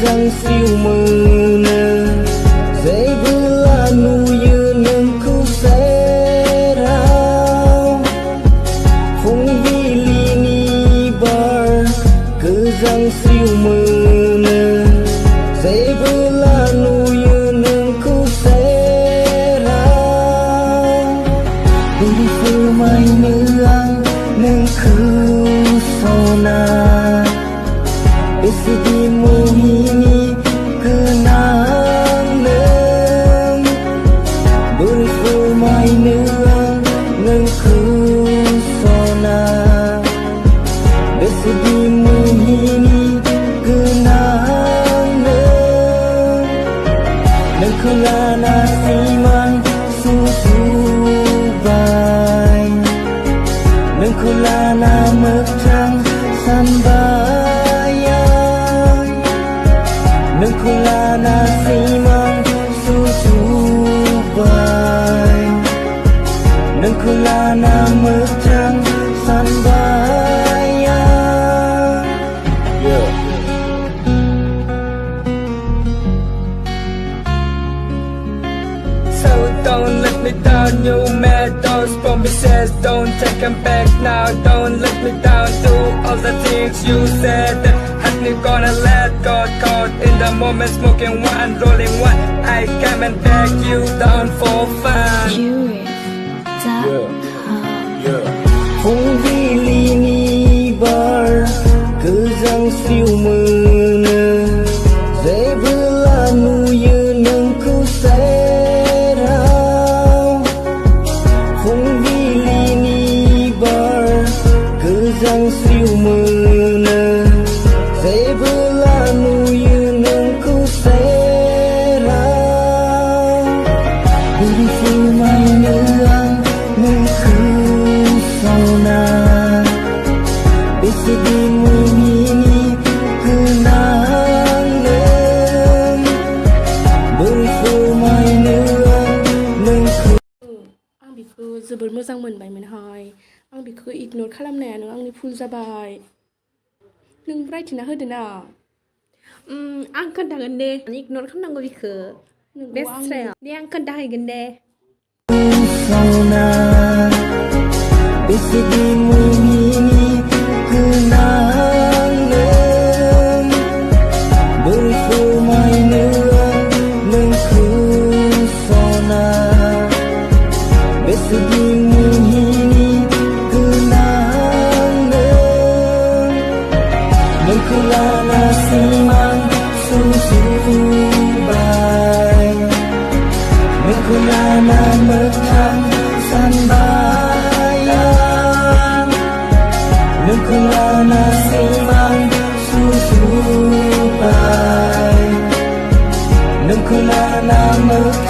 rằng siêu mơ nơ dễ vừa là nuôi như nâng khu xe rao phung vi li ni bar cứ rằng siêu mơ nơ dễ vừa là nuôi như nâng khu xe rao đi phơi mai nương nâng khu sona Isi mohini kenang neng Berfu mai neng neng kusona Isi mohini kenang neng Neng kulana siman susu bay Neng kulana mekang sanbay Nâng kula na simang susu bay Nâng kula na mực trăng san bay So don't let me down, you mad those promises. Don't take them back now, don't let me down. Do all the things you said that had me gonna let go. Caught in the moment, smoking one, rolling one. I came and beg you down for fun. Phung vi li ni bar cứ rằng siêu mơ nơ dễ vừa là nuôi như nâng khu xe rao phung vi li ni bar cứ rằng siêu mơ nơ dễ vừa là nuôi như nâng khu xe rao đi phơi mai nương nâng khu sona Isi di mohini kenang neng Berfu mai neng आं बेखौ जोबोर मोजां मोनबायमोनहाय आं बेखौ इगनर खालामनायानो आंनि भुल जाबाय नों रायथिना होदो ना आं खोन्थागोन दे इगनर खालामनांगौ बेखौ बे स्रायाव दे आं खोन्थाहैगोन दे Isi di mohini kenang neng Berfu mai neng kusona Isi di mohini kenang neng Neng kulana simang susu bay Neng kulana mekang san bayang Neng kulana simang susu bay Neng kulana mekang